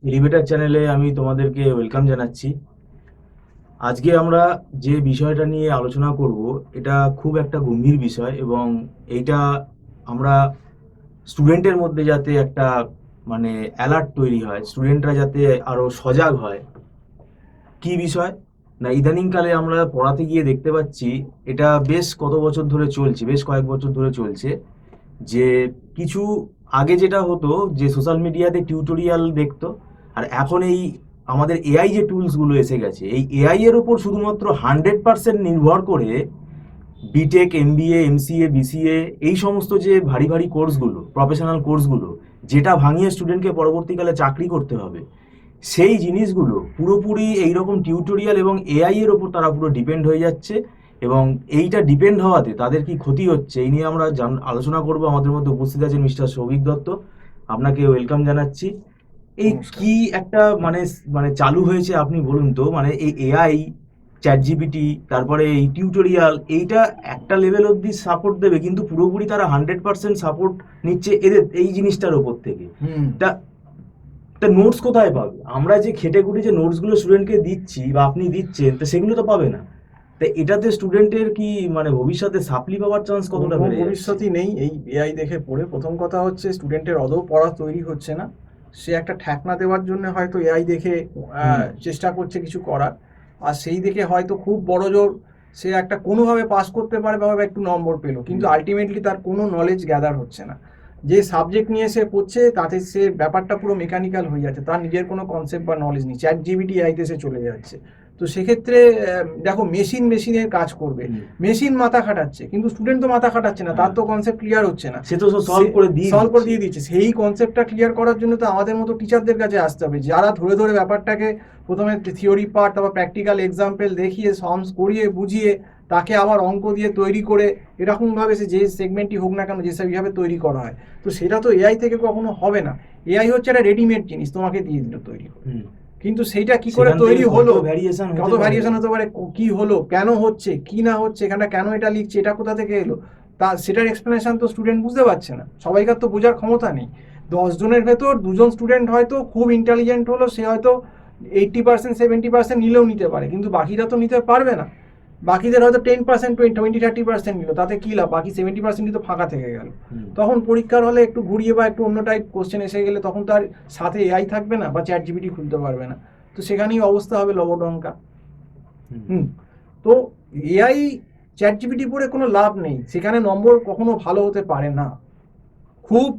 Elevator চ্যানেলে আমি তোমাদেরকে ওয়েলকাম জানাচ্ছি। আজকে আমরা যে বিষয়টা নিয়ে আলোচনা করব, এটা খুব একটা গম্ভীর বিষয় এবং এইটা আমরা স্টুডেন্টের মধ্যে যাতে একটা অ্যালার্ট তৈরি হয়, স্টুডেন্টরা যাতে আরো সজাগ হয়। কি বিষয় না, ইদানিংকালে আমরা পড়াতে গিয়ে দেখতে পাচ্ছি, এটা বেশ কত বছর ধরে চলছে, বেশ কয়েক বছর ধরে চলছে যে কিছু আগে যেটা হতো যে সোশ্যাল মিডিয়াতে টিউটোরিয়াল দেখতো, আর এখন এই আমাদের এআই যে টুলসগুলো এসে গেছে, এই এআই এর ওপর শুধুমাত্র 100% নির্ভর করে বিটেক, এমবিএ, এমসিএ, বিসিএ, এই সমস্ত যে ভারী ভারী কোর্সগুলো, প্রফেশনাল কোর্সগুলো, যেটা ভাঙিয়ে স্টুডেন্টকে পরবর্তীকালে চাকরি করতে হবে, সেই জিনিসগুলো পুরোপুরি এইরকম টিউটোরিয়াল এবং এআই এর ওপর তারা পুরো ডিপেন্ড হয়ে যাচ্ছে। এবং এইটা ডিপেন্ড হওয়াতে তাদের কি ক্ষতি হচ্ছে, এই নিয়ে আমরা আলোচনা করব। আমাদের মধ্যে উপস্থিত আছেন মিস্টার সৌভিক দত্ত, আপনাকে ওয়েলকাম জানাচ্ছি। এই নমস্কার। কি একটা মানে চালু হয়েছে, আপনি বলুন তো। মানে এই এআই, চ্যাট জিপিটি, তারপরে এই টিউটোরিয়াল, এইটা একটা লেভেল অবধি সাপোর্ট দেবে, কিন্তু পুরোপুরি তারা 100% সাপোর্ট নিচ্ছে এদের এই জিনিসটার ওপর থেকে। হুম তা তা নোটস কোথায় পাবে? আমরা যে খেটে খুঁটে যে নোটসগুলো স্টুডেন্টকে দিচ্ছি বা আপনি দিচ্ছেন, তো সেগুলো তো পাবে না। তা এটাতে স্টুডেন্টের কি ভবিষ্যতে সাপ্লি পাওয়ার চান্স কতটা কোনো বেড়ে যাচ্ছে? ভবিষ্যৎই নেই এই এআই দেখে পড়ে। প্রথম কথা হচ্ছে স্টুডেন্টের আদৌ পড়া তৈরি হচ্ছে না। সে একটা ঠ্যাকনা দেওয়ার জন্য হয়তো এআই দেখে হুম। চেষ্টা করছে কিছু করার। আর সেই দেখে হয়তো খুব বড় জোর সে একটা কোনোভাবে পাস করতে পারে বা একটু নম্বর পেলো, কিন্তু হুম। আলটিমেটলি তার কোনো নলেজ গ্যাদার হচ্ছে না। যে সাবজেক্ট নিয়ে সে পড়ছে তাতে সে ব্যাপারটা পুরো মেকানিক্যাল হয়ে যাচ্ছে, তার নিজের কোনো কনসেপ্ট বা নলেজ নেই, চ্যাট জিপিটি আইতে সে চলে যাচ্ছে। তো সেক্ষেত্রে দেখো, মেশিনের কাজ করবে, হুম। মেশিন মাথা খাটাচ্ছে, কিন্তু স্টুডেন্ট তো মাথা খাটাচ্ছে না, তার হ্যাঁ, তো কনসেপ্ট ক্লিয়ার হচ্ছে না। সে তো সলভ করে দিয়ে সলভ করে দিচ্ছে। দিয়ে দিচ্ছে। সেই কনসেপ্টটা ক্লিয়ার করার জন্য তো আমাদের মতো টিচারদের কাছে আসতে হবে, যারা ধরে ধরে ব্যাপারটাকে প্রথমে থিওরি পার্ট, তারপর প্র্যাকটিক্যাল এক্সাম্পল দেখিয়ে সমস করিয়ে বুঝিয়ে তাকে আবার অঙ্ক দিয়ে তৈরি করে এরকমভাবে সে যে সেগমেন্টই হোক না কেন যে সেইভাবে তৈরি করা হয়। তো সেটা তো এআই থেকে কখনো হবে না। এআই হচ্ছে একটা রেডিমেড জিনিস, তোমাকে দিয়ে দিল তৈরি করে। হুম। কিন্তু সেইটা কি করে সেখান থেকে তৈরি কত হলো, ভ্যারিয়েশন কত হতে পারে। ভ্যারিয়েশন হতে পারে, কি হলো, কেন হচ্ছে, কি না হচ্ছে, এখানটা কেন এটা লিখছে, এটা কোথা থেকে এলো, তা সেটার এক্সপ্লেনেশন তো স্টুডেন্ট বুঝতে পারছে না। সবাইকার তো বোঝার ক্ষমতা নেই। 10 জনের ভেতর 2জন স্টুডেন্ট হয়তো খুব ইন্টেলিজেন্ট হলো, সে হয়তো 80% 70% নিলেও নিতে পারে, কিন্তু বাকিরা তো নিতে পারবে না। বাকিদের হয়তো 10%, 20-30% নিল, তাতে কি লাভ? বাকি 70%ই তো ফাঁকা থেকে গেল। হুম। তখন পরীক্ষার হলে একটু ঘুরিয়ে বা একটু অন্য টাইপ কোশ্চেন এসে গেলে তখন তার সাথে এআই থাকবে না বা চ্যাট জিপিটি খুলতে পারবে না। তো সেখানেই অবস্থা হবে লবডঙ্কা। হুম। হুম। তো এআই চ্যাট জিপিটি পড়ে কোনো লাভ নেই, সেখানে নম্বর কখনো ভালো হতে পারে না। খুব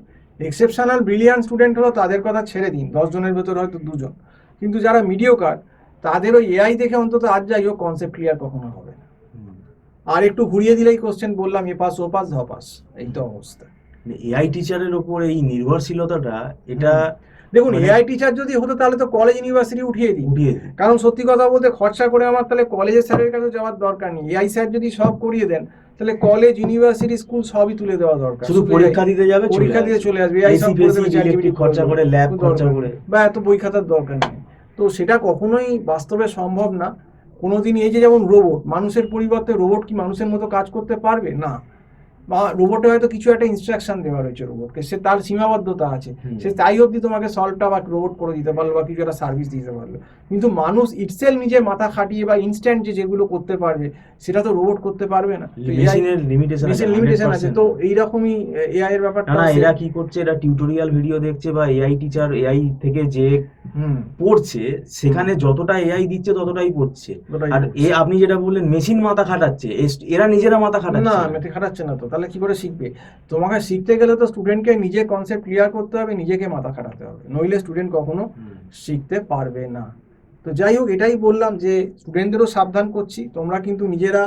এক্সেপশনাল ব্রিলিয়ান্ট স্টুডেন্ট হলো তাদের কথা ছেড়ে দিন, 10 জনের ভেতর হয়তো 2জন, কিন্তু যারা মিডিওকার তাদের ওই এআই দেখে অন্তত আজ যাই হোক কনসেপ্ট ক্লিয়ার কখনো হবে না। হুম। আর একটু ঘুরিয়ে দিলেই কোশ্চেন বললাম এ পাস ও পাস ধ পাস, এই তো অবস্থা। এআই টিচারের ওপর এই নির্ভরশীলতাটা, এটা হুম। দেখুন, মানে এআই টিচার যদি হতো তাহলে তো কলেজ ইউনিভার্সিটি উঠিয়ে দিন। উঠিয়ে দিই। কারণ সত্যি কথা বলতে খরচা করে আমার তাহলে কলেজের স্যারের কাছে যাওয়ার দরকার নেই। এআই স্যার যদি সব করিয়ে দেন তাহলে কলেজ, ইউনিভার্সিটি, স্কুল সবই তুলে দেওয়া দরকার। শুধু শুধু এআই পরীক্ষা দিতে যাবে, চলে পরীক্ষা দিয়ে আসবে। চলে আসবে, এআই এসি সব করে ফেসি দেবে, চ্যাট জিপিটি ইলেকট্রিক করে খরচা দেবে, করে, ল্যাব কোনো খরচা দরকার করে। নেই, বা এত বই খাতার দরকার নেই। তো সেটা কখনোই বাস্তবে সম্ভব না কোনোদিন। এই যে যেমন রোবট, মানুষের পরিবর্তে রোবট কি মানুষের মতো কাজ করতে পারবে? না। বা রোবটে হয়তো কিছু একটা ইনস্ট্রাকশন দেওয়া রয়েছে রোবটকে, সে তার সীমাবদ্ধতা আছে, হুম। সে তাই অবধি তোমাকে সলভটা বা রোবট করে দিতে পারলো বা কিছু একটা সার্ভিস দিতে পারলো। কিন্তু মানুষ ইটসেলফ নিজে মাথা খাটিয়ে বা ইনস্ট্যান্ট যেগুলো করতে পারবে সেটা তো রোবট করতে পারবে না। তো এআই মেশিনের লিমিটেশন আছে, মেশিন হান্ড্রেড লিমিটেশন আছে, পার্সেন্ট তো এইরকমই এআই এর না ব্যাপারটাও না, সেম। এরা কি করছে, এরা টিউটোরিয়াল ভিডিও দেখছে বা এআই টিচার এআই থেকে যে হুম। পড়ছে, হুম। সেখানে যতটা এআই দিচ্ছে ততটাই পড়ছে। ওটাই আর করছে। আপনি যেটা বললেন মেশিন মাথা খাটাচ্ছে, এরা নিজেরা মাথা না, খাটাচ্ছে না। মেথে খাটাচ্ছে না তো তাহলে কি করে শিখবে? তোমাকে শিখতে গেলে তো স্টুডেন্টকে নিজে কনসেপ্ট ক্লিয়ার করতে হবে, নিজেকে মাথা খাটাতে হবে, নইলে স্টুডেন্ট কখনো হুম। শিখতে পারবে না। তো যাই হোক, এটাই বললাম যে স্টুডেন্টদেরও সাবধান করছি, তোমরা কিন্তু নিজেরা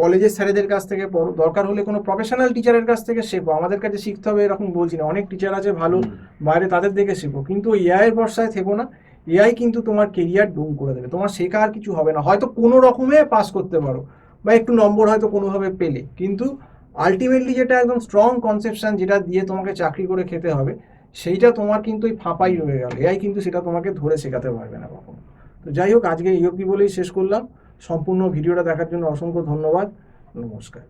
কলেজের স্যারেদের কাছ থেকে পড়ো, দরকার হলে কোনো প্রফেশনাল টিচারের কাছ থেকে শেখো। আমাদের কাছে শিখতে হবে এরকম বলছি না, অনেক টিচার আছে ভালো হুম। বাইরে, তাদের দেখে শেখো, কিন্তু এআই এর ভরসায় থেকো না। এআই কিন্তু তোমার কেরিয়ার ডুম করে দেবে, তোমার শেখা আর কিছু হবে না। হয়তো কোনো রকমে পাস করতে পারো বা একটু নম্বর হয়তো কোনোভাবে পেলে, কিন্তু আলটিমেটলি যেটা একদম স্ট্রং কনসেপশন যেটা দিয়ে তোমাকে চাকরি করে খেতে হবে, সেইটা তোমার কিন্তু ওই ফাঁপাই রয়ে গেল। এআই কিন্তু সেটা তোমাকে ধরে শেখাতে পারবে না কখনো। তো যাই হোক, আজকে এই অবধি বলেই শেষ করলাম। সম্পূর্ণ ভিডিওটা দেখার জন্য অসংখ্য ধন্যবাদ। নমস্কার।